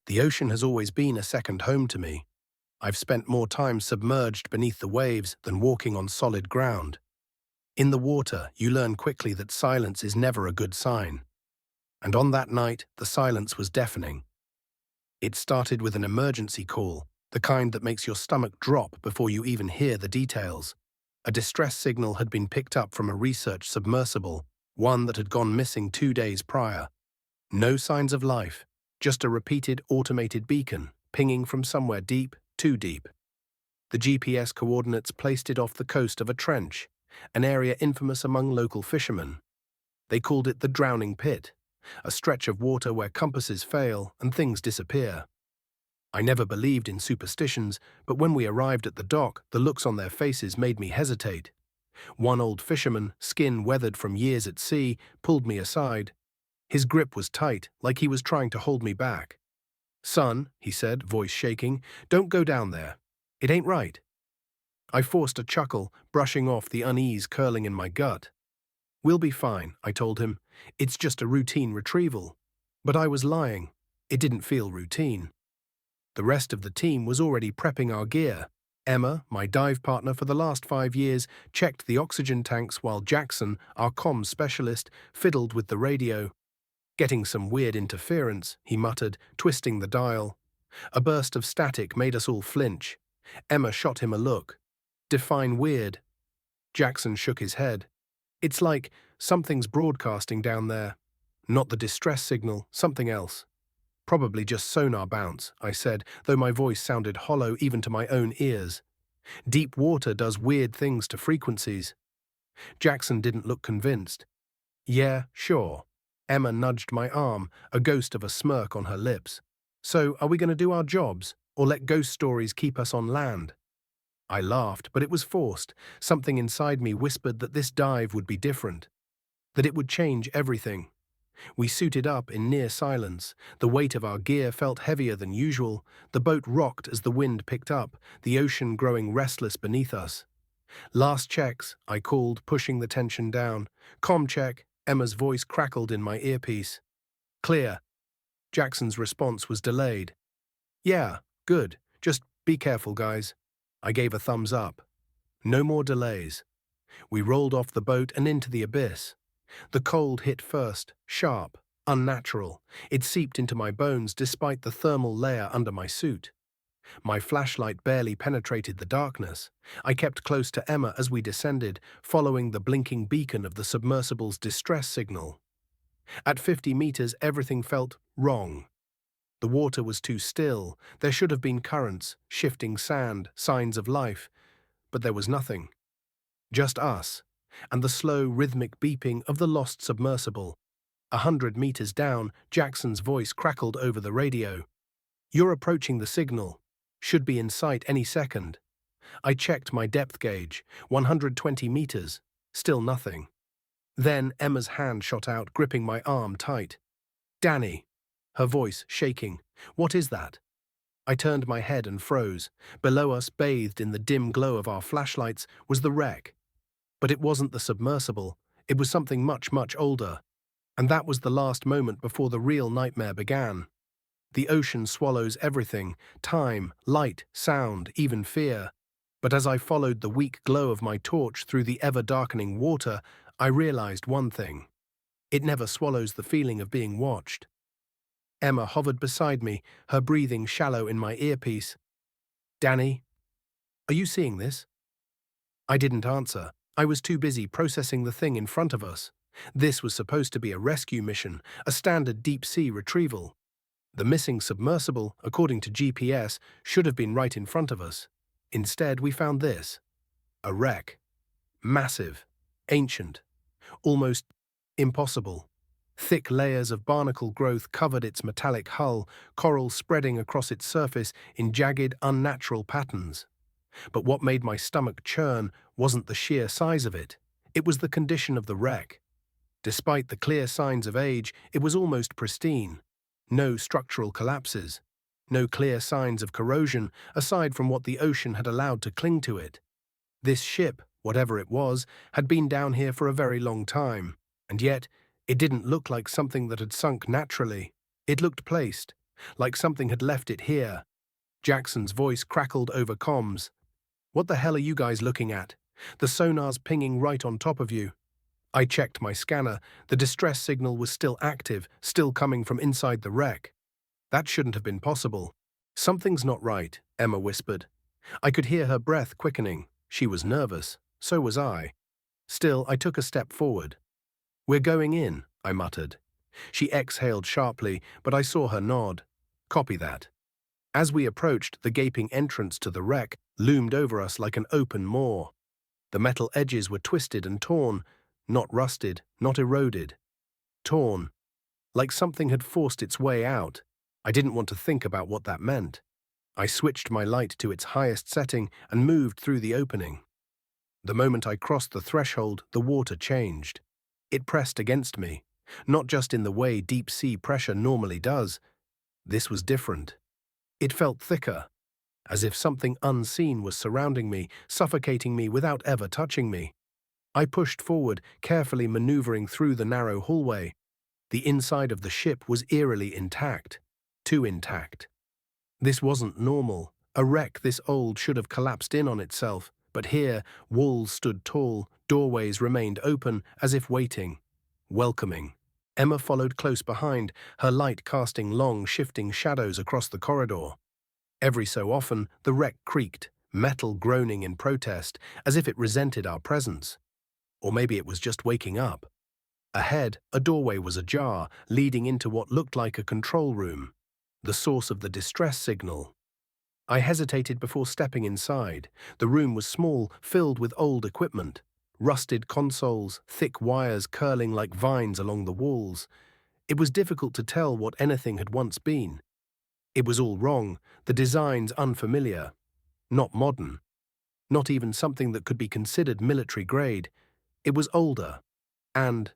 The ocean has always been a second home to me. I've spent more time submerged beneath the waves than walking on solid ground. In the water, you learn quickly that silence is never a good sign. And on that night, the silence was deafening. It started with an emergency call, the kind that makes your stomach drop before you even hear the details. A distress signal had been picked up from a research submersible, one that had gone missing 2 days prior. No signs of life, just a repeated automated beacon, pinging from somewhere deep, too deep. The GPS coordinates placed it off the coast of a trench, an area infamous among local fishermen. They called it the Drowning Pit, a stretch of water where compasses fail and things disappear. I never believed in superstitions, but when we arrived at the dock, the looks on their faces made me hesitate. One old fisherman, skin weathered from years at sea, pulled me aside. His grip was tight, like he was trying to hold me back. "Son," he said, voice shaking, "don't go down there. It ain't right." I forced a chuckle, brushing off the unease curling in my gut. "We'll be fine," I told him. "It's just a routine retrieval." But I was lying. It didn't feel routine. The rest of the team was already prepping our gear. Emma, my dive partner for the last 5 years, checked the oxygen tanks while Jackson, our comms specialist, fiddled with the radio. "Getting some weird interference," he muttered, twisting the dial. A burst of static made us all flinch. Emma shot him a look. "Define weird." Jackson shook his head. "It's like something's broadcasting down there. Not the distress signal, something else." "Probably just sonar bounce," I said, though my voice sounded hollow even to my own ears. "Deep water does weird things to frequencies." Jackson didn't look convinced. "Yeah, sure." Emma nudged my arm, a ghost of a smirk on her lips. "So, are we going to do our jobs, or let ghost stories keep us on land?" I laughed, but it was forced. Something inside me whispered that this dive would be different, that it would change everything. We suited up in near silence. The weight of our gear felt heavier than usual. The boat rocked as the wind picked up, the ocean growing restless beneath us. "Last checks," I called, pushing the tension down. "Com check." Emma's voice crackled in my earpiece. "Clear." Jackson's response was delayed. "Yeah, good. Just be careful, guys." I gave a thumbs up. No more delays. We rolled off the boat and into the abyss. The cold hit first, sharp, unnatural. It seeped into my bones despite the thermal layer under my suit. My flashlight barely penetrated the darkness. I kept close to Emma as we descended, following the blinking beacon of the submersible's distress signal. At 50 meters, everything felt wrong. The water was too still. There should have been currents, shifting sand, signs of life. But there was nothing. Just us, and the slow, rhythmic beeping of the lost submersible. 100 meters down, Jackson's voice crackled over the radio. "You're approaching the signal. Should be in sight any second." I checked my depth gauge. 120 meters. Still nothing. Then Emma's hand shot out, gripping my arm tight. "Danny." Her voice shaking. "What is that?" I turned my head and froze. Below us, bathed in the dim glow of our flashlights, was the wreck. But it wasn't the submersible. It was something much, much older. And that was the last moment before the real nightmare began. The ocean swallows everything: time, light, sound, even fear. But as I followed the weak glow of my torch through the ever-darkening water, I realized one thing. It never swallows the feeling of being watched. Emma hovered beside me, her breathing shallow in my earpiece. "Danny, are you seeing this?" I didn't answer. I was too busy processing the thing in front of us. This was supposed to be a rescue mission, a standard deep-sea retrieval. The missing submersible, according to GPS, should have been right in front of us. Instead, we found this. A wreck. Massive. Ancient. Almost impossible. Thick layers of barnacle growth covered its metallic hull, coral spreading across its surface in jagged, unnatural patterns. But what made my stomach churn wasn't the sheer size of it. It was the condition of the wreck. Despite the clear signs of age, it was almost pristine. No structural collapses. No clear signs of corrosion, aside from what the ocean had allowed to cling to it. This ship, whatever it was, had been down here for a very long time. And yet, it didn't look like something that had sunk naturally. It looked placed, like something had left it here. Jackson's voice crackled over comms. "What the hell are you guys looking at? The sonar's pinging right on top of you." I checked my scanner. The distress signal was still active, still coming from inside the wreck. That shouldn't have been possible. "Something's not right," Emma whispered. I could hear her breath quickening. She was nervous. So was I. Still, I took a step forward. "We're going in," I muttered. She exhaled sharply, but I saw her nod. "Copy that." As we approached, the gaping entrance to the wreck loomed over us like an open maw. The metal edges were twisted and torn, not rusted, not eroded. Torn, like something had forced its way out. I didn't want to think about what that meant. I switched my light to its highest setting and moved through the opening. The moment I crossed the threshold, the water changed. It pressed against me, not just in the way deep-sea pressure normally does. This was different. It felt thicker, as if something unseen was surrounding me, suffocating me without ever touching me. I pushed forward, carefully maneuvering through the narrow hallway. The inside of the ship was eerily intact. Too intact. This wasn't normal. A wreck this old should have collapsed in on itself, but here, walls stood tall, doorways remained open, as if waiting. Welcoming. Emma followed close behind, her light casting long, shifting shadows across the corridor. Every so often, the wreck creaked, metal groaning in protest, as if it resented our presence. Or maybe it was just waking up. Ahead, a doorway was ajar, leading into what looked like a control room, the source of the distress signal. I hesitated before stepping inside. The room was small, filled with old equipment. Rusted consoles, thick wires curling like vines along the walls. It was difficult to tell what anything had once been. It was all wrong, the designs unfamiliar. Not modern. Not even something that could be considered military grade. It was older. And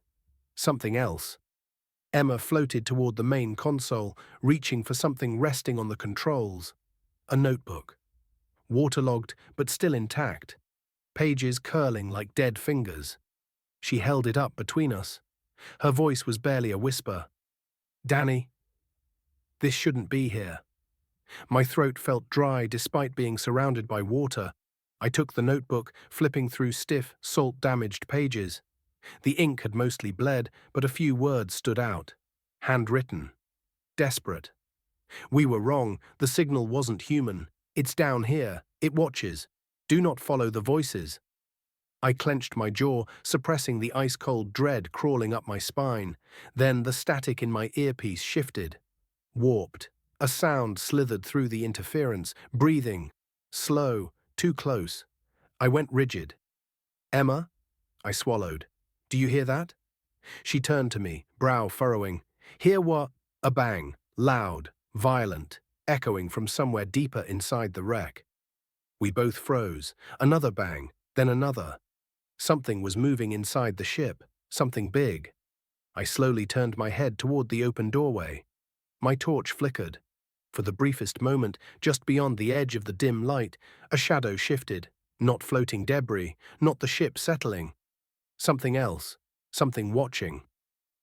something else. Emma floated toward the main console, reaching for something resting on the controls. A notebook. Waterlogged, but still intact. Pages curling like dead fingers. She held it up between us. Her voice was barely a whisper. "Danny, this shouldn't be here." My throat felt dry despite being surrounded by water. I took the notebook, flipping through stiff, salt-damaged pages. The ink had mostly bled, but a few words stood out. Handwritten. Desperate. "We were wrong. The signal wasn't human. It's down here. It watches. Do not follow the voices." I clenched my jaw, suppressing the ice-cold dread crawling up my spine. Then the static in my earpiece shifted. Warped. A sound slithered through the interference, breathing. Slow. Too close. I went rigid. "Emma?" I swallowed. "Do you hear that?" She turned to me, brow furrowing. "Hear what?" A bang. Loud. Violent. Echoing from somewhere deeper inside the wreck. We both froze. Another bang. Then another. Something was moving inside the ship. Something big. I slowly turned my head toward the open doorway. My torch flickered. For the briefest moment, just beyond the edge of the dim light, a shadow shifted. Not floating debris, not the ship settling. Something else. Something watching.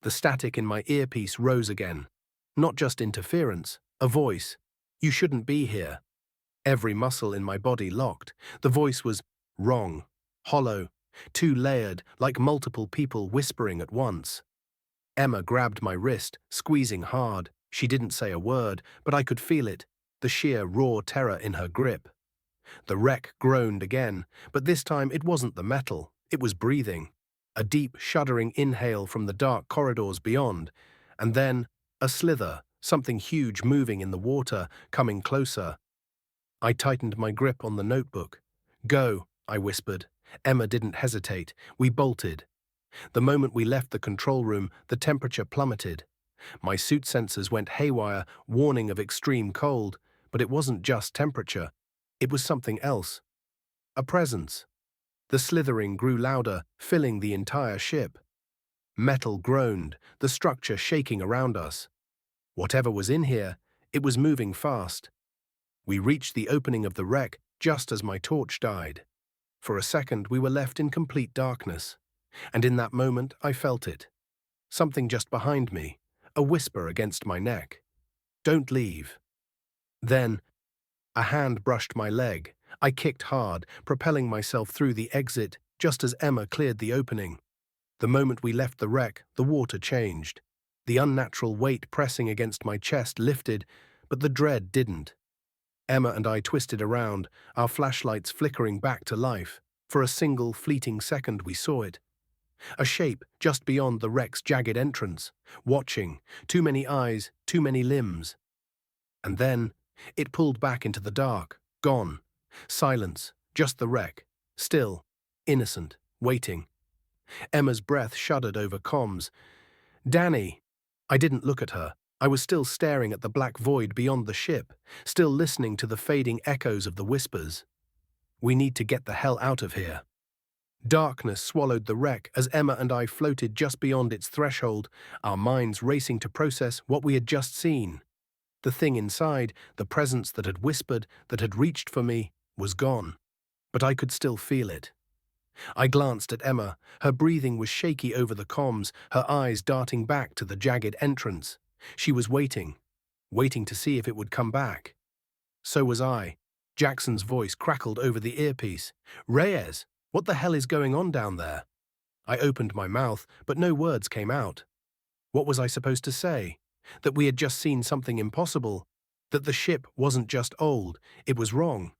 The static in my earpiece rose again. Not just interference, a voice. "You shouldn't be here." Every muscle in my body locked. The voice was wrong, hollow, too layered, like multiple people whispering at once. Emma grabbed my wrist, squeezing hard. She didn't say a word, but I could feel it, the sheer raw terror in her grip. The wreck groaned again, but this time it wasn't the metal, it was breathing. A deep, shuddering inhale from the dark corridors beyond, and then a slither, something huge moving in the water, coming closer. I tightened my grip on the notebook. "Go," I whispered. Emma didn't hesitate. We bolted. The moment we left the control room, the temperature plummeted. My suit sensors went haywire, warning of extreme cold, but it wasn't just temperature. It was something else. A presence. The slithering grew louder, filling the entire ship. Metal groaned, the structure shaking around us. Whatever was in here, it was moving fast. We reached the opening of the wreck just as my torch died. For a second, we were left in complete darkness. And in that moment, I felt it. Something just behind me, a whisper against my neck. Don't leave. Then, a hand brushed my leg. I kicked hard, propelling myself through the exit just as Emma cleared the opening. The moment we left the wreck, the water changed. The unnatural weight pressing against my chest lifted, but the dread didn't. Emma and I twisted around, our flashlights flickering back to life. For a single, fleeting second we saw it. A shape just beyond the wreck's jagged entrance, watching, too many eyes, too many limbs. And then, it pulled back into the dark, gone. Silence, just the wreck, still, innocent, waiting. Emma's breath shuddered over comms. Danny! I didn't look at her. I was still staring at the black void beyond the ship, still listening to the fading echoes of the whispers. We need to get the hell out of here. Darkness swallowed the wreck as Emma and I floated just beyond its threshold, our minds racing to process what we had just seen. The thing inside, the presence that had whispered, that had reached for me, was gone. But I could still feel it. I glanced at Emma. Her breathing was shaky over the comms, her eyes darting back to the jagged entrance. She was waiting to see if it would come back. So was I. Jackson's voice crackled over the earpiece. Reyes, what the hell is going on down there? I opened my mouth, but no words came out. What was I supposed to say? That we had just seen something impossible? That the ship wasn't just old, it was wrong?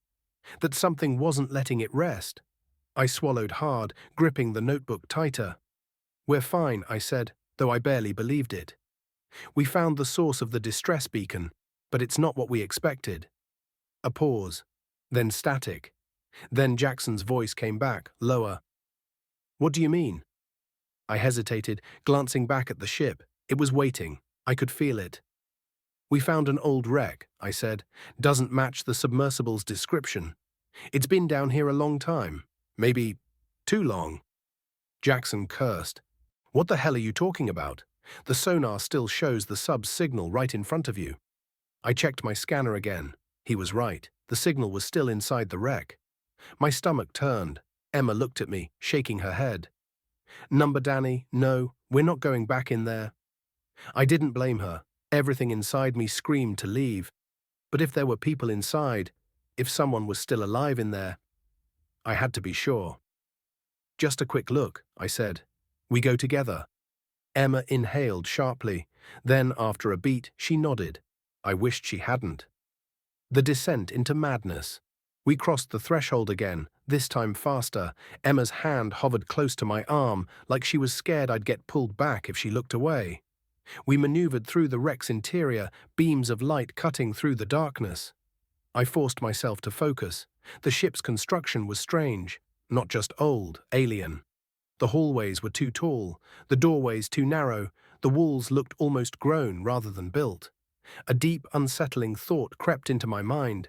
That something wasn't letting it rest? I swallowed hard, gripping the notebook tighter. We're fine, I said, though I barely believed it. We found the source of the distress beacon, but it's not what we expected. A pause, then static. Then Jackson's voice came back, lower. What do you mean? I hesitated, glancing back at the ship. It was waiting. I could feel it. We found an old wreck, I said. Doesn't match the submersible's description. It's been down here a long time. Maybe too long. Jackson cursed. What the hell are you talking about? The sonar still shows the sub's signal right in front of you. I checked my scanner again. He was right. The signal was still inside the wreck. My stomach turned. Emma looked at me, shaking her head. Number Danny, no, we're not going back in there. I didn't blame her. Everything inside me screamed to leave. But if there were people inside, if someone was still alive in there, I had to be sure. Just a quick look, I said. We go together. Emma inhaled sharply. Then, after a beat, she nodded. I wished she hadn't. The descent into madness. We crossed the threshold again, this time faster. Emma's hand hovered close to my arm, like she was scared I'd get pulled back if she looked away. We maneuvered through the wreck's interior, beams of light cutting through the darkness. I forced myself to focus. The ship's construction was strange, not just old, alien. The hallways were too tall, the doorways too narrow, the walls looked almost grown rather than built. A deep, unsettling thought crept into my mind.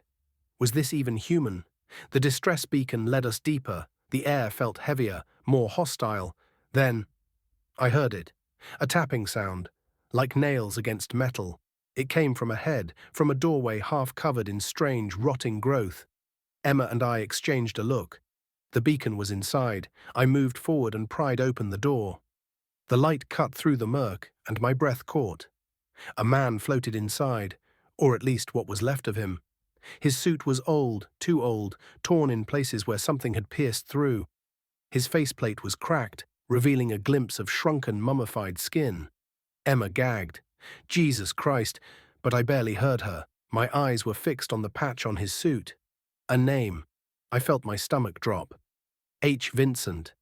Was this even human? The distress beacon led us deeper. The air felt heavier, more hostile. Then, I heard it. A tapping sound, like nails against metal. It came from ahead, from a doorway half covered in strange, rotting growth. Emma and I exchanged a look. The beacon was inside. I moved forward and pried open the door. The light cut through the murk, and my breath caught. A man floated inside, or at least what was left of him. His suit was old, too old, torn in places where something had pierced through. His faceplate was cracked, revealing a glimpse of shrunken, mummified skin. Emma gagged. Jesus Christ, but I barely heard her. My eyes were fixed on the patch on his suit. A name. I felt my stomach drop. H. Vincent.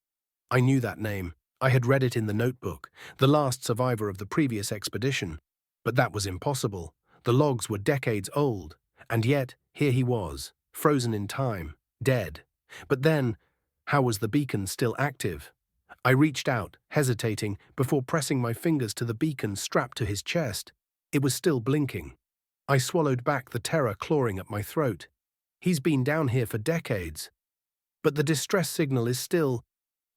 I knew that name. I had read it in the notebook, the last survivor of the previous expedition. But that was impossible. The logs were decades old. And yet, here he was, frozen in time, dead. But then, how was the beacon still active? I reached out, hesitating, before pressing my fingers to the beacon strapped to his chest. It was still blinking. I swallowed back the terror clawing at my throat. He's been down here for decades. But the distress signal is still...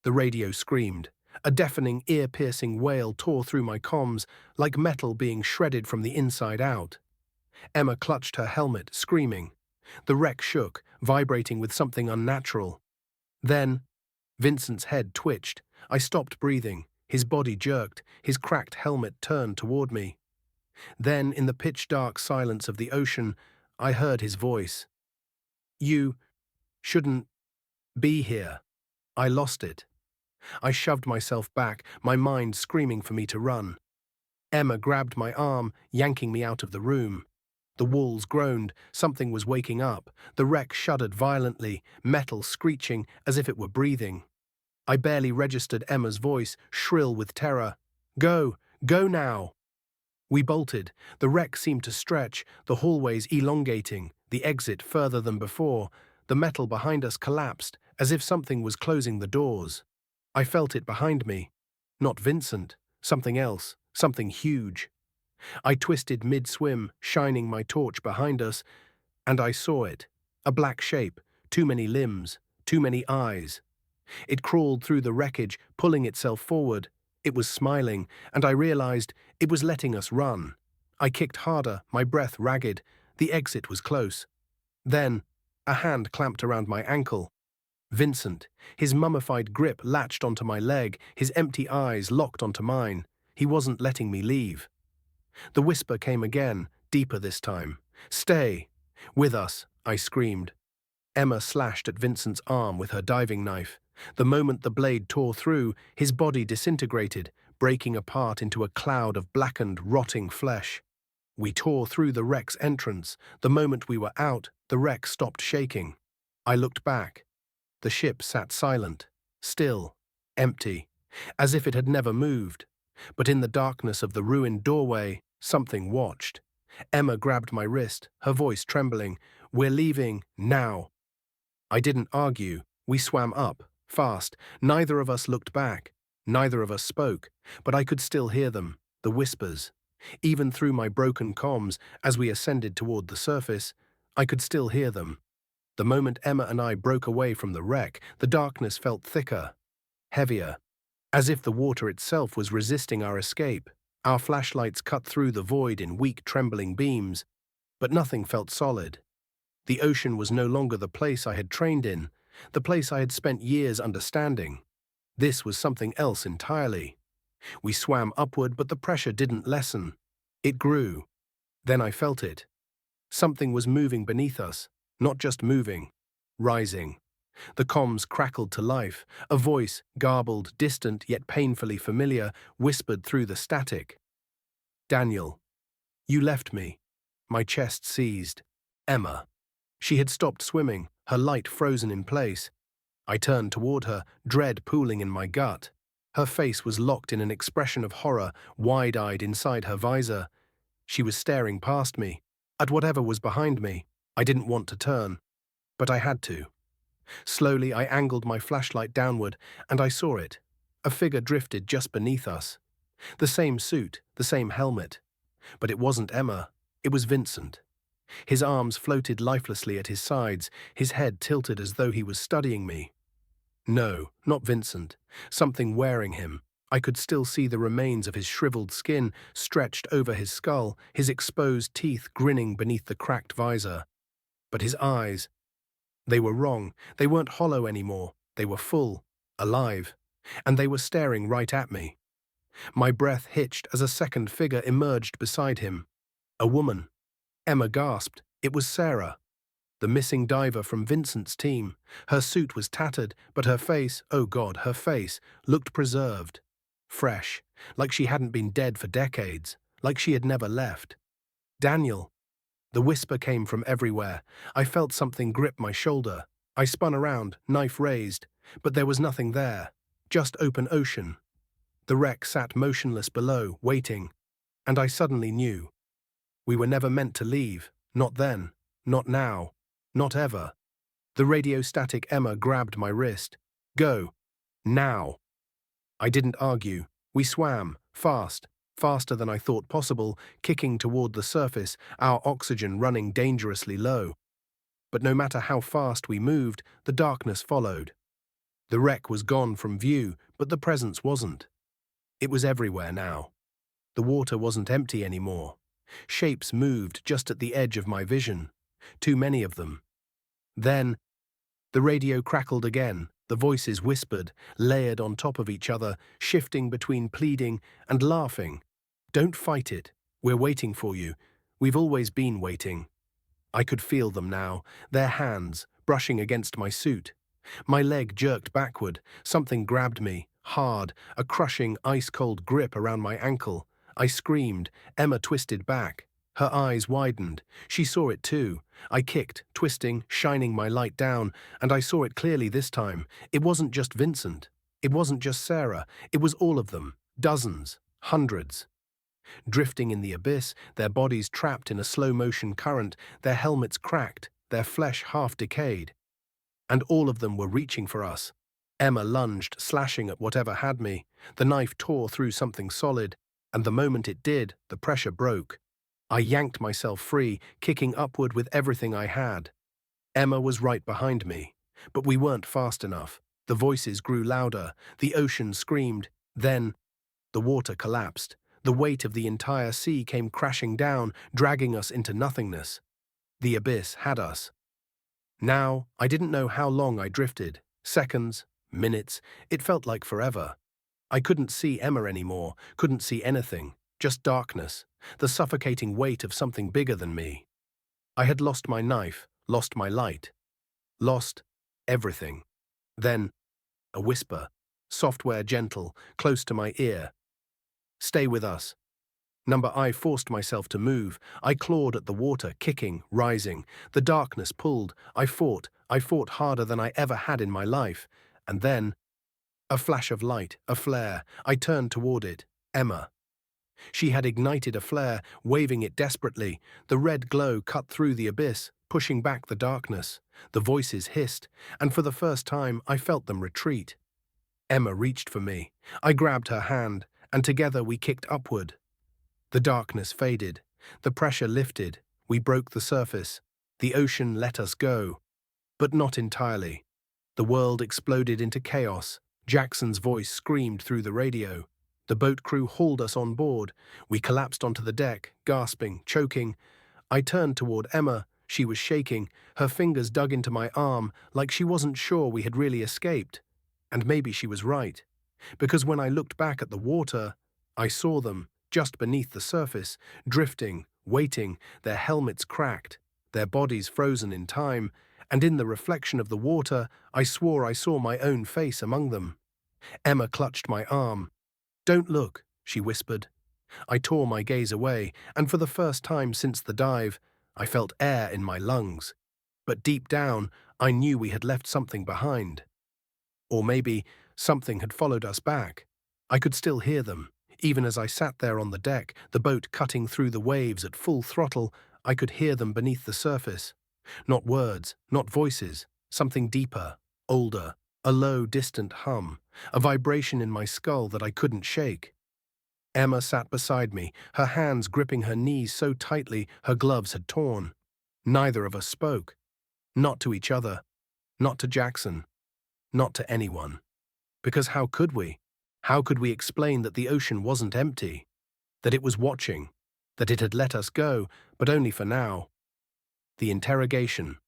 The radio screamed. A deafening, ear-piercing wail tore through my comms, like metal being shredded from the inside out. Emma clutched her helmet, screaming. The wreck shook, vibrating with something unnatural. Then, Vincent's head twitched. I stopped breathing. His body jerked. His cracked helmet turned toward me. Then, in the pitch-dark silence of the ocean, I heard his voice. "You shouldn't be here." I lost it. I shoved myself back, my mind screaming for me to run. Emma grabbed my arm, yanking me out of the room. The walls groaned, something was waking up. The wreck shuddered violently, metal screeching as if it were breathing. I barely registered Emma's voice, shrill with terror. "Go! Go now!" We bolted. The wreck seemed to stretch, the hallways elongating, the exit further than before. The metal behind us collapsed, as if something was closing the doors. I felt it behind me. Not Vincent. Something else. Something huge. I twisted mid-swim, shining my torch behind us, and I saw it. A black shape, too many limbs, too many eyes. It crawled through the wreckage, pulling itself forward. It was smiling, and I realized it was letting us run. I kicked harder, my breath ragged. The exit was close. Then, a hand clamped around my ankle. Vincent, his mummified grip latched onto my leg, his empty eyes locked onto mine. He wasn't letting me leave. The whisper came again, deeper this time. "Stay!" "With us," I screamed. Emma slashed at Vincent's arm with her diving knife. The moment the blade tore through, his body disintegrated, breaking apart into a cloud of blackened, rotting flesh. We tore through the wreck's entrance. The moment we were out, the wreck stopped shaking. I looked back. The ship sat silent, still, empty, as if it had never moved. But in the darkness of the ruined doorway, something watched. Emma grabbed my wrist, her voice trembling. "We're leaving, now." I didn't argue. We swam up, fast. Neither of us looked back. Neither of us spoke. But I could still hear them, the whispers. Even through my broken comms, as we ascended toward the surface, I could still hear them. The moment Emma and I broke away from the wreck, the darkness felt thicker, heavier, as if the water itself was resisting our escape. Our flashlights cut through the void in weak, trembling beams, but nothing felt solid. The ocean was no longer the place I had trained in, the place I had spent years understanding. This was something else entirely. We swam upward, but the pressure didn't lessen. It grew. Then I felt it. Something was moving beneath us, not just moving, rising. The comms crackled to life. A voice, garbled, distant, yet painfully familiar, whispered through the static. "Daniel, you left me." My chest seized. Emma. She had stopped swimming, her light frozen in place. I turned toward her, dread pooling in my gut. Her face was locked in an expression of horror, wide-eyed inside her visor. She was staring past me, at whatever was behind me. I didn't want to turn, but I had to. Slowly, I angled my flashlight downward, and I saw it. A figure drifted just beneath us. The same suit, the same helmet. But it wasn't Emma, it was Vincent. His arms floated lifelessly at his sides, his head tilted as though he was studying me. No, not Vincent. Something wearing him. I could still see the remains of his shriveled skin stretched over his skull, his exposed teeth grinning beneath the cracked visor. But his eyes, they were wrong. They weren't hollow anymore. They were full, alive, and they were staring right at me. My breath hitched as a second figure emerged beside him. A woman. Emma gasped. It was Sarah, the missing diver from Vincent's team. Her suit was tattered, but her face, oh God, her face, looked preserved. Fresh, like she hadn't been dead for decades, like she had never left. "Daniel." The whisper came from everywhere. I felt something grip my shoulder. I spun around, knife raised, but there was nothing there, just open ocean. The wreck sat motionless below, waiting, and I suddenly knew. We were never meant to leave, not then, not now, not ever. The radio-static Emma grabbed my wrist. "Go. Now." I didn't argue. We swam, fast, faster than I thought possible, kicking toward the surface, our oxygen running dangerously low. But no matter how fast we moved, the darkness followed. The wreck was gone from view, but the presence wasn't. It was everywhere now. The water wasn't empty anymore. Shapes moved just at the edge of my vision. Too many of them. Then, the radio crackled again. The voices whispered, layered on top of each other, shifting between pleading and laughing. "Don't fight it. We're waiting for you. We've always been waiting. I could feel them now, their hands brushing against my suit. My leg jerked backward, something grabbed me, hard, a crushing, ice-cold grip around my ankle. I screamed. Emma twisted back. Her eyes widened. She saw it too. I kicked, twisting, shining my light down, and I saw it clearly this time. It wasn't just Vincent. It wasn't just Sarah. It was all of them. Dozens. Hundreds. Drifting in the abyss, their bodies trapped in a slow-motion current, their helmets cracked, their flesh half-decayed. And all of them were reaching for us. Emma lunged, slashing at whatever had me. The knife tore through something solid, and the moment it did, the pressure broke. I yanked myself free, kicking upward with everything I had. Emma was right behind me, but we weren't fast enough. The voices grew louder, the ocean screamed. Then, the water collapsed. The weight of the entire sea came crashing down, dragging us into nothingness. The abyss had us. Now, I didn't know how long I drifted. Seconds, minutes, it felt like forever. I couldn't see Emma anymore, couldn't see anything, just darkness, the suffocating weight of something bigger than me. I had lost my knife, lost my light, lost everything. Then, a whisper, software gentle, close to my ear. Stay with us. I forced myself to move. I clawed at the water, kicking, rising. The darkness pulled. I fought harder than I ever had in my life. And then, a flash of light, a flare. I turned toward it. Emma. She had ignited a flare, waving it desperately. The red glow cut through the abyss, pushing back the darkness. The voices hissed, and for the first time I felt them retreat. Emma reached for me. I grabbed her hand, and together we kicked upward. The darkness faded. The pressure lifted. We broke the surface. The ocean let us go. But not entirely. The world exploded into chaos. Jackson's voice screamed through the radio. The boat crew hauled us on board. We collapsed onto the deck, gasping, choking. I turned toward Emma. She was shaking. Her fingers dug into my arm, like she wasn't sure we had really escaped. And maybe she was right. Because when I looked back at the water, I saw them, just beneath the surface, drifting, waiting, their helmets cracked, their bodies frozen in time, and in the reflection of the water, I swore I saw my own face among them. Emma clutched my arm. "Don't look," she whispered. I tore my gaze away, and for the first time since the dive, I felt air in my lungs. But deep down, I knew we had left something behind. Or maybe something had followed us back. I could still hear them. Even as I sat there on the deck, the boat cutting through the waves at full throttle, I could hear them beneath the surface. Not words, not voices, something deeper, older, a low, distant hum, a vibration in my skull that I couldn't shake. Emma sat beside me, her hands gripping her knees so tightly her gloves had torn. Neither of us spoke. Not to each other. Not to Jackson. Not to anyone. Because how could we? How could we explain that the ocean wasn't empty? That it was watching? That it had let us go, but only for now? The interrogation.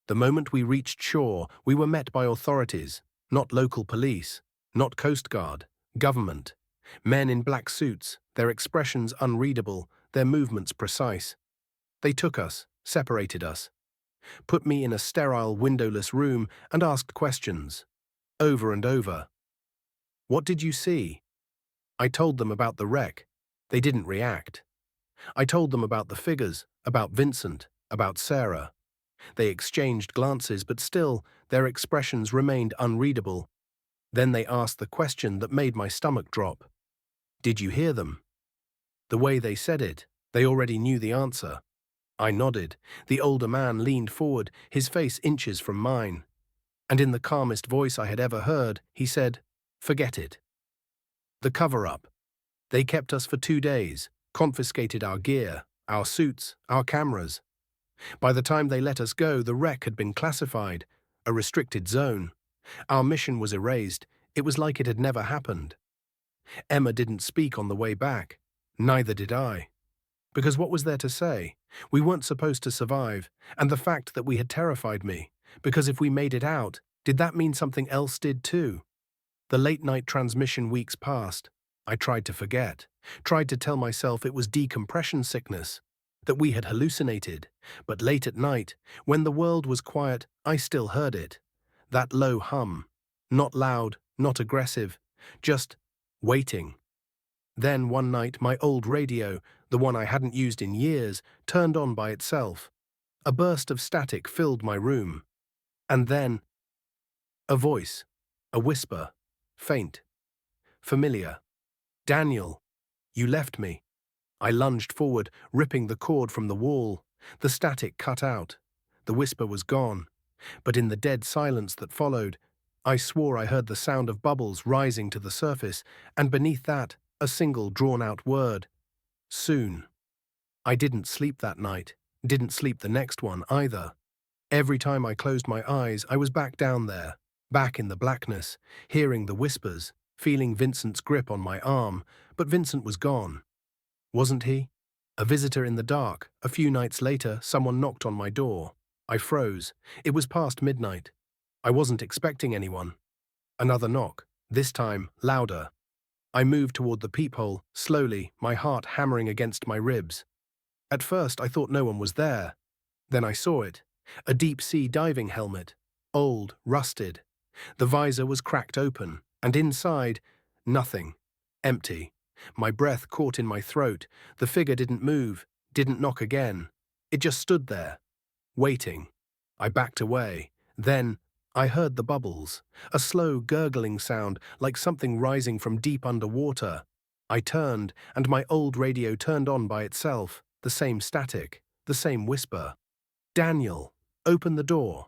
The moment we reached shore, we were met by authorities, not local police, not Coast Guard, government. Men in black suits, their expressions unreadable, their movements precise. They took us, separated us, put me in a sterile, windowless room and asked questions, over and over. "What did you see?" I told them about the wreck. They didn't react. I told them about the figures, about Vincent, about Sarah. They exchanged glances, but still, their expressions remained unreadable. Then they asked the question that made my stomach drop. "Did you hear them?" The way they said it, they already knew the answer. I nodded. The older man leaned forward, his face inches from mine. And in the calmest voice I had ever heard, he said, "Forget it." The cover-up. They kept us for 2 days, confiscated our gear, our suits, our cameras. By the time they let us go, the wreck had been classified, a restricted zone. Our mission was erased. It was like it had never happened. Emma didn't speak on the way back. Neither did I. Because what was there to say? We weren't supposed to survive, and the fact that we had terrified me. Because if we made it out, did that mean something else did too? The late-night transmission weeks passed. I tried to forget, tried to tell myself it was decompression sickness, that we had hallucinated, but late at night, when the world was quiet, I still heard it. That low hum, not loud, not aggressive, just waiting. Then one night my old radio, the one I hadn't used in years, turned on by itself. A burst of static filled my room. And then a voice, a whisper, faint, familiar. Daniel, you left me. I lunged forward, ripping the cord from the wall. The static cut out. The whisper was gone. But in the dead silence that followed, I swore I heard the sound of bubbles rising to the surface, and beneath that, a single drawn-out word. Soon. I didn't sleep that night, didn't sleep the next one either. Every time I closed my eyes, I was back down there, back in the blackness, hearing the whispers, feeling Vincent's grip on my arm, but Vincent was gone. Wasn't he? A visitor in the dark. A few nights later, someone knocked on my door. I froze. It was past midnight. I wasn't expecting anyone. Another knock, this time louder. I moved toward the peephole, slowly, my heart hammering against my ribs. At first, I thought no one was there. Then I saw it. A deep-sea diving helmet. Old, rusted. The visor was cracked open, and inside, nothing. Empty. My breath caught in my throat. The figure didn't move, didn't knock again. It just stood there, waiting. I backed away. Then I heard the bubbles, a slow gurgling sound like something rising from deep underwater. I turned, and my old radio turned on by itself, the same static, the same whisper. Daniel, open the door.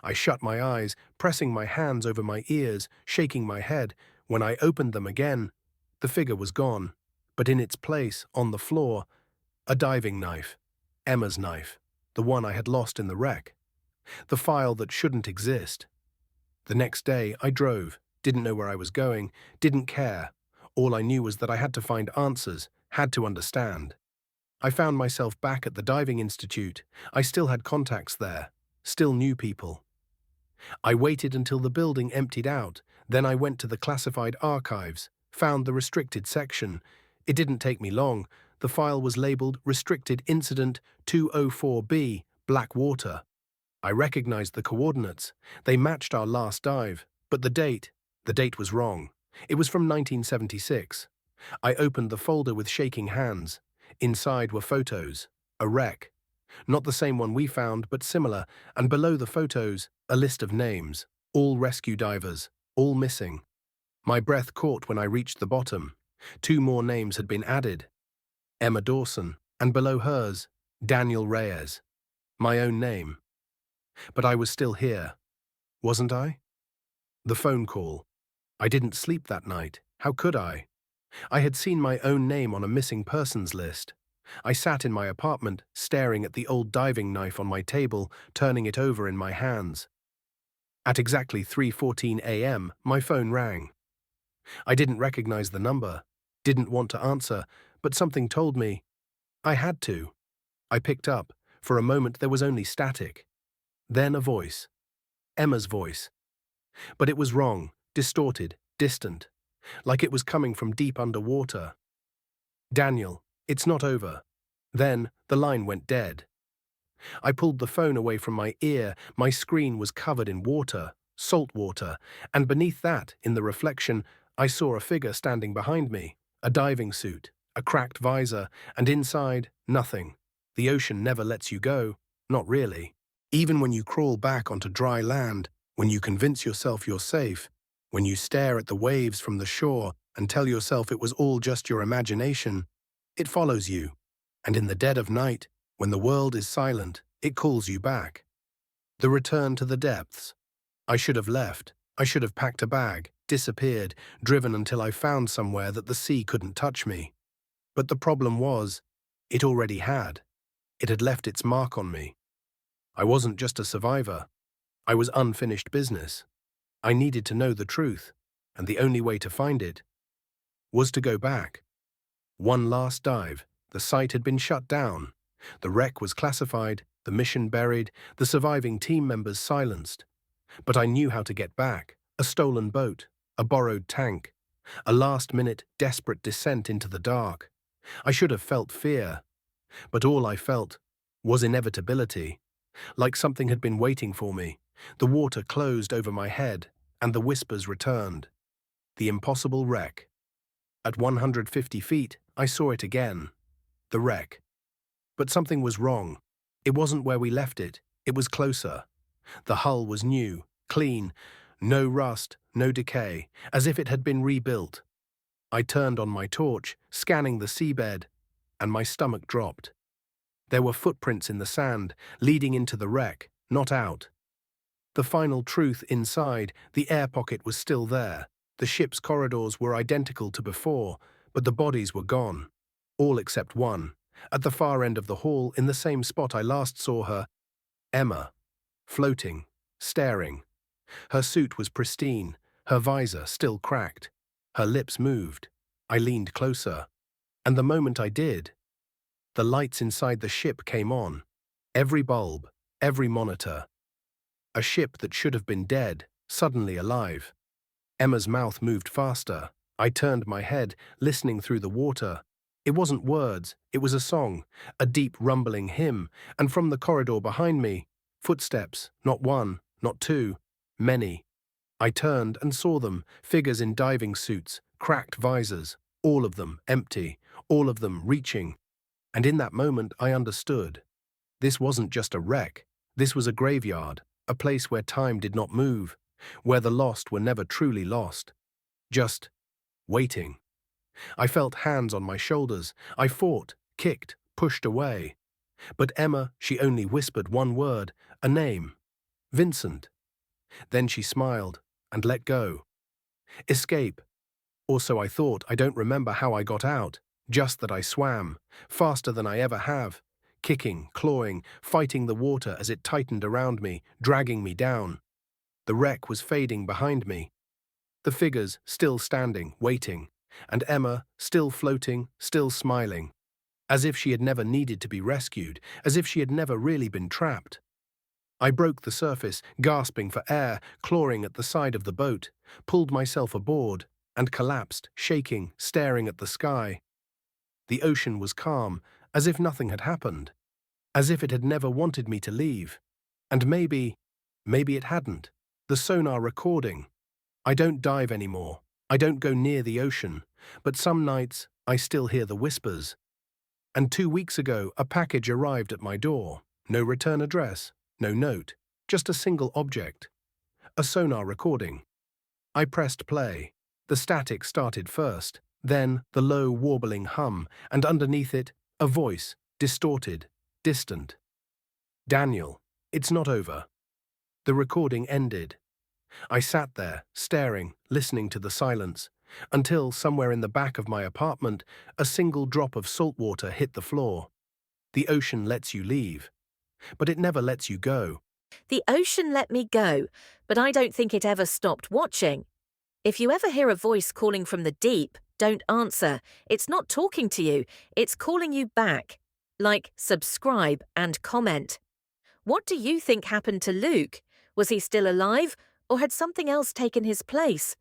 I shut my eyes, pressing my hands over my ears, shaking my head. When I opened them again, the figure was gone, but in its place, on the floor, a diving knife. Emma's knife, the one I had lost in the wreck. The file that shouldn't exist. The next day, I drove, didn't know where I was going, didn't care. All I knew was that I had to find answers, had to understand. I found myself back at the diving institute. I still had contacts there, still knew people. I waited until the building emptied out, then I went to the classified archives, found the restricted section. It didn't take me long. The file was labeled Restricted Incident 204B, Blackwater. I recognized the coordinates. They matched our last dive, but the date was wrong. It was from 1976. I opened the folder with shaking hands. Inside were photos, a wreck. Not the same one we found, but similar, and below the photos, a list of names, all rescue divers, all missing. My breath caught when I reached the bottom. 2 more names had been added. Emma Dawson, and below hers, Daniel Reyes. My own name. But I was still here, wasn't I? The phone call. I didn't sleep that night. How could I? I had seen my own name on a missing persons list. I sat in my apartment, staring at the old diving knife on my table, turning it over in my hands. At exactly 3:14 a.m., my phone rang. I didn't recognize the number, didn't want to answer, but something told me I had to. I picked up. For a moment there was only static. Then a voice. Emma's voice. But it was wrong, distorted, distant, like it was coming from deep underwater. Daniel, it's not over. Then the line went dead. I pulled the phone away from my ear. My screen was covered in water, salt water, and beneath that, in the reflection, I saw a figure standing behind me, a diving suit, a cracked visor, and inside, nothing. The ocean never lets you go, not really. Even when you crawl back onto dry land, when you convince yourself you're safe, when you stare at the waves from the shore and tell yourself it was all just your imagination, it follows you. And in the dead of night, when the world is silent, it calls you back. The return to the depths. I should have left. I should have packed a bag, disappeared, driven until I found somewhere that the sea couldn't touch me. But the problem was, it already had. It had left its mark on me. I wasn't just a survivor. I was unfinished business. I needed to know the truth, and the only way to find it was to go back. One last dive. The site had been shut down. The wreck was classified, the mission buried, the surviving team members silenced. But I knew how to get back. A stolen boat, a borrowed tank, A last-minute, desperate descent into the dark. I should have felt fear, but all I felt was inevitability, like something had been waiting for me. The water closed over my head, and the whispers returned. The impossible wreck. At 150 feet, I saw it again. The wreck. But something was wrong. It wasn't where we left it. It was closer. The hull was new, clean, no rust, no decay, as if it had been rebuilt. I turned on my torch, scanning the seabed, and my stomach dropped. There were footprints in the sand, leading into the wreck, not out. The final truth inside, the air pocket was still there. The ship's corridors were identical to before, but the bodies were gone. All except one. At the far end of the hall, in the same spot I last saw her, Emma, floating, staring. Her suit was pristine, her visor still cracked. Her lips moved. I leaned closer. And the moment I did, the lights inside the ship came on. Every bulb, every monitor. A ship that should have been dead, suddenly alive. Emma's mouth moved faster. I turned my head, listening through the water. It wasn't words, it was a song, a deep rumbling hymn, and from the corridor behind me, footsteps, not one, not two, many. I turned and saw them, figures in diving suits, cracked visors, all of them empty, all of them reaching. And in that moment I understood. This wasn't just a wreck, this was a graveyard, a place where time did not move, where the lost were never truly lost. Just waiting. I felt hands on my shoulders. I fought, kicked, pushed away. But Emma, she only whispered one word, a name. Vincent. Then she smiled and let go. Escape. Or so I thought. I don't remember how I got out. Just that I swam, faster than I ever have, kicking, clawing, fighting the water as it tightened around me, dragging me down. The wreck was fading behind me. The figures still standing, waiting, and Emma still floating, still smiling, as if she had never needed to be rescued, as if she had never really been trapped. I broke the surface, gasping for air, clawing at the side of the boat, pulled myself aboard, and collapsed, shaking, staring at the sky. The ocean was calm, as if nothing had happened, as if it had never wanted me to leave. And maybe it hadn't. The sonar recording. I don't dive anymore. I don't go near the ocean, but some nights I still hear the whispers. And 2 weeks ago, a package arrived at my door. No return address, no note, just a single object. A sonar recording. I pressed play. The static started first, then the low, warbling hum, and underneath it, a voice, distorted, distant. Daniel, it's not over. The recording ended. I sat there, staring, listening to the silence, until somewhere in the back of my apartment, a single drop of salt water hit the floor. The ocean lets you leave, but it never lets you go. The ocean let me go, but I don't think it ever stopped watching. If you ever hear a voice calling from the deep, don't answer. It's not talking to you, it's calling you back. Like, subscribe and comment. What do you think happened to Luke? Was he still alive, or had something else taken his place?